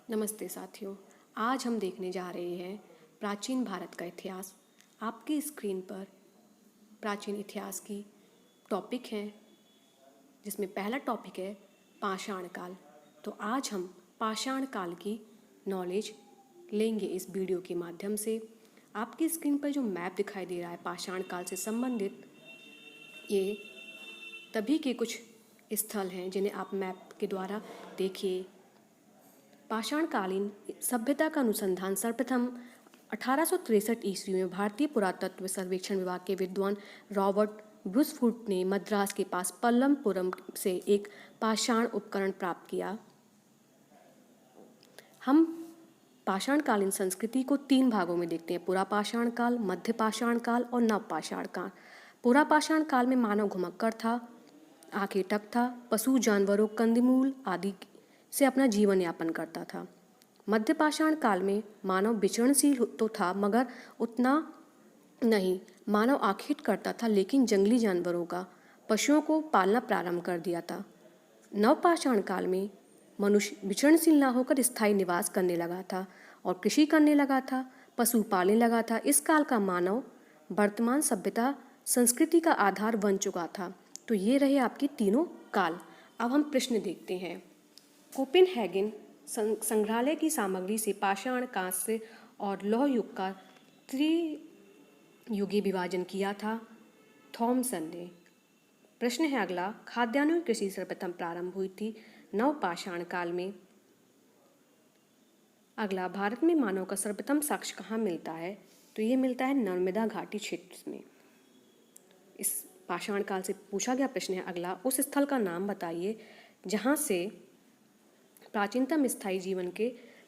नमस्ते साथियों। आज हम देखने जा रहे हैं प्राचीन भारत का इतिहास। आपकी स्क्रीन पर प्राचीन इतिहास की टॉपिक हैं, जिसमें पहला टॉपिक है पाषाण काल। तो आज हम पाषाण काल की नॉलेज लेंगे इस वीडियो के माध्यम से। आपकी स्क्रीन पर जो मैप दिखाई दे रहा है पाषाण काल से संबंधित, ये तभी के कुछ स्थल हैं जिन्हें आप मैप के द्वारा देखिए। पाषाणकालीन सभ्यता का अनुसंधान सर्वप्रथम 1863 ईस्वी में भारतीय पुरातत्व सर्वेक्षण विभाग के विद्वान रॉबर्ट ब्रूसफुट ने मद्रास के पास पल्लमपुरम से एक पाषाण उपकरण प्राप्त किया। हम पाषाणकालीन संस्कृति को 3 भागों में देखते हैं: पुरा पाषाण काल, मध्य पाषाण काल और नव पाषाण काल। पुरा पाषाण काल में मानव घुमक्कड़ था, आखेटक था, पशु जानवरों, कंदमूल आदि से अपना जीवन यापन करता था। मध्य पाषाण काल में मानव विचरणशील तो था, मगर उतना नहीं। मानव आखेट करता था, लेकिन जंगली जानवरों का, पशुओं को पालना प्रारंभ कर दिया था। नवपाषाण काल में मनुष्य विचरणशील न होकर स्थायी निवास करने लगा था और कृषि करने लगा था, पशु पालने लगा था। इस काल का मानव वर्तमान सभ्यता संस्कृति का आधार बन चुका था। तो ये रहे आपके तीनों काल। अब हम प्रश्न देखते हैं। कोपेनहेगन संग्रहालय की सामग्री से पाषाण, कांस्य और लौह युग का त्रियुगी विभाजन किया था थॉमसन ने। प्रश्न है अगला, खाद्यान्नों की कृषि सर्वप्रथम प्रारंभ हुई थी नवपाषाण काल में। अगला, भारत में मानव का सर्वप्रथम साक्ष्य कहाँ मिलता है? तो ये मिलता है नर्मदा घाटी क्षेत्र में। इस पाषाण काल से पूछा गया प्रश्न है अगला, उस स्थल का नाम बताइए जहाँ से प्राचीनतम स्थायी जीवन के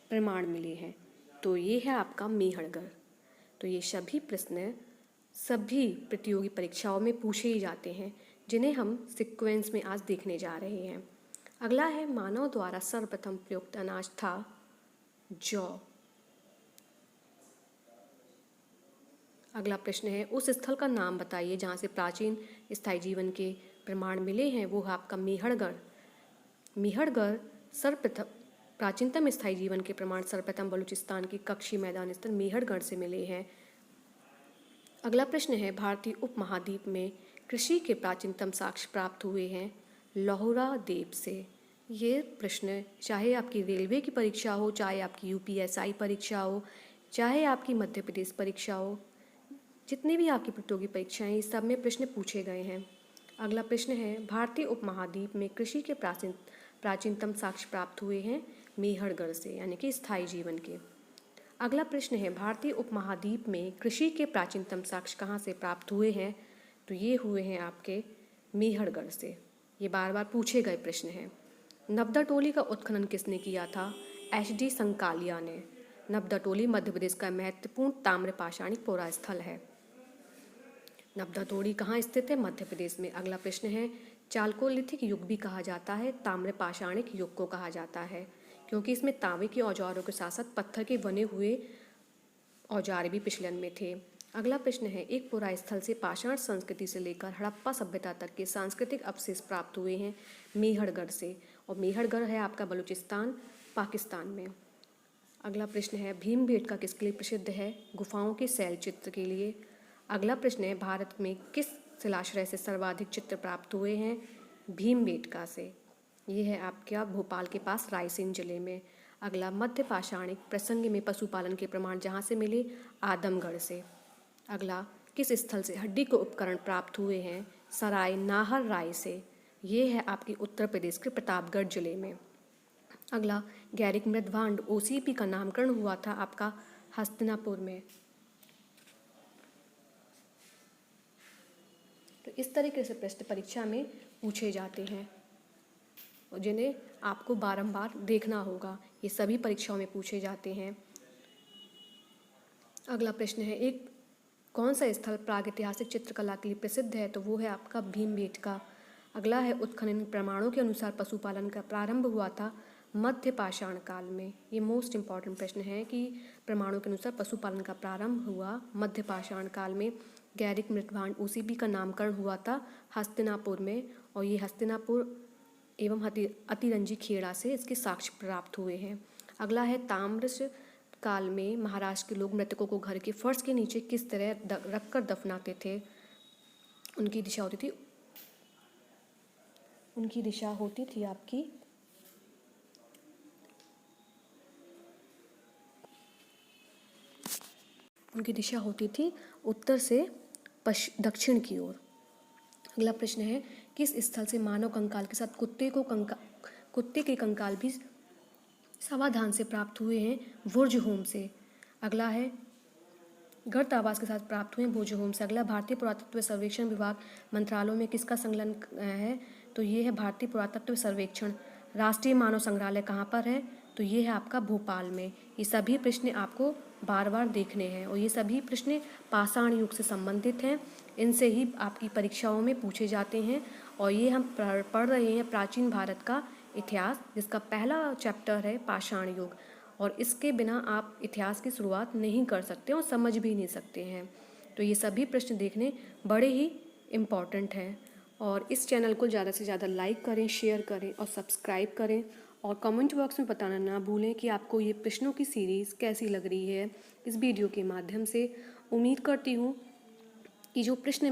प्रमाण मिले हैं। तो ये है आपका मेहरगढ़। तो ये सभी प्रश्न सभी प्रतियोगी परीक्षाओं में पूछे ही जाते हैं, जिन्हें हम सीक्वेंस में आज देखने जा रहे हैं। अगला है, मानव द्वारा सर्वप्रथम प्रयुक्त अनाज था जौ। अगला प्रश्न है, उस स्थल का नाम बताइए जहाँ से प्राचीन स्थायी जीवन के प्रमाण मिले हैं। वो है आपका मेहरगढ़। मेहरगढ़ सर्वप्रथम प्राचीनतम स्थायी जीवन के प्रमाण सर्वप्रथम बलूचिस्तान की कक्षी मैदान स्थल मेहरगढ़ से मिले हैं। अगला प्रश्न है, भारतीय उपमहाद्वीप में कृषि के प्राचीनतम साक्ष्य प्राप्त हुए हैं लौहरा द्वीप से। ये प्रश्न चाहे आपकी रेलवे की परीक्षा हो, चाहे आपकी यूपीएसआई परीक्षा हो, चाहे आपकी मध्य प्रदेश परीक्षा हो, जितनी भी आपकी प्रतियोगी परीक्षाएं, इस सब में प्रश्न पूछे गए हैं। अगला प्रश्न है, भारतीय उपमहाद्वीप में कृषि के प्राचीनतम साक्ष्य प्राप्त हुए हैं मेहरगढ़ से, यानी कि स्थायी जीवन के। अगला प्रश्न है, भारतीय उपमहाद्वीप में कृषि के प्राचीनतम साक्ष्य कहाँ से प्राप्त हुए हैं? तो ये हुए हैं आपके मेहरगढ़ से। ये बार बार पूछे गए प्रश्न हैं। नबदा टोली का उत्खनन किसने किया था? एच.डी. संकालिया ने। नबदा टोली मध्य प्रदेश का महत्वपूर्ण ताम्र पाषाणिक पोरा स्थल है। नबदा टोली कहाँ स्थित है? मध्य प्रदेश में। अगला प्रश्न है, चालकोलिथिक युग भी कहा जाता है, ताम्र पाषाणिक युग को कहा जाता है, क्योंकि इसमें तांबे के औजारों के साथ साथ पत्थर के बने हुए औजार भी प्रचलन में थे। अगला प्रश्न है, एक पुरा स्थल से पाषाण संस्कृति से लेकर हड़प्पा सभ्यता तक के सांस्कृतिक अवशेष प्राप्त हुए हैं मेहरगढ़ से, और मेहरगढ़ है आपका बलूचिस्तान, पाकिस्तान में। अगला प्रश्न है, भीमबेटका किसके लिए प्रसिद्ध है? गुफाओं के शैल चित्र के लिए। अगला प्रश्न है, भारत में किस शिलाश्रय से सर्वाधिक चित्र प्राप्त हुए हैं? भीमबेटका से। ये है आपका भोपाल के पास रायसेन जिले में। अगला, मध्य पाषाणिक प्रसंग में पशुपालन के प्रमाण जहाँ से मिले? आदमगढ़ से। अगला, किस स्थल से हड्डी के उपकरण प्राप्त हुए हैं? सराय नाहर राय से। ये है आपकी उत्तर प्रदेश के प्रतापगढ़ जिले में। अगला, गैरिक मृदभांड ओसीपी का नामकरण हुआ था आपका हस्तिनापुर में। तो इस तरीके से प्रश्न परीक्षा में पूछे जाते हैं, जिन्हें आपको बारंबार देखना होगा। ये सभी परीक्षाओं में पूछे जाते हैं। अगला प्रश्न है, एक कौन सा स्थल प्रागैतिहासिक चित्रकला के लिए प्रसिद्ध है? तो वो है आपका भीमबेटका। अगला है, उत्खनन प्रमाणों के अनुसार पशुपालन का प्रारंभ हुआ था मध्य पाषाण काल में। ये मोस्ट इम्पॉर्टेंट प्रश्न है कि प्रमाणों के अनुसार पशुपालन का प्रारंभ हुआ मध्य पाषाण काल में। गैरिक मृदभांड ओसीपी का नामकरण हुआ था हस्तिनापुर में, और ये हस्तिनापुर एवं अतिरंजी खेड़ा से इसके साक्ष्य प्राप्त हुए हैं। अगला है ताम्र काल में महाराष्ट्र के लोग मृतकों को घर के फर्श के नीचे किस तरह रखकर दफनाते थे। उनकी दिशा होती थी आपकी उत्तर से दक्षिण की ओर। अगला प्रश्न है, किस स्थल से मानव कंकाल के साथ कुत्ते के कंकाल भी सावधान से प्राप्त हुए हैं? बुर्ज-होम से। अगला है, गर्त आवास के साथ प्राप्त हुए बुर्ज-होम से। अगला, भारतीय पुरातत्व सर्वेक्षण विभाग मंत्रालयों में किसका संलग्न है? तो ये है भारतीय पुरातत्व सर्वेक्षण। राष्ट्रीय मानव संग्रहालय कहाँ पर है? तो ये है आपका भोपाल में। ये सभी प्रश्न आपको बार बार देखने हैं और ये सभी प्रश्न पाषाण युग से संबंधित हैं। इनसे ही आपकी परीक्षाओं में पूछे जाते हैं। और ये हम पढ़ रहे हैं प्राचीन भारत का इतिहास, जिसका पहला चैप्टर है पाषाण युग। और इसके बिना आप इतिहास की शुरुआत नहीं कर सकते और समझ भी नहीं सकते हैं। तो ये सभी प्रश्न देखने बड़े ही इम्पॉर्टेंट हैं। और इस चैनल को ज़्यादा से ज़्यादा लाइक करें, शेयर करें और सब्सक्राइब करें। और कमेंट बॉक्स में बताना ना भूलें कि आपको ये प्रश्नों की सीरीज़ कैसी लग रही है। इस वीडियो के माध्यम से उम्मीद करती हूँ कि जो प्रश्न मैं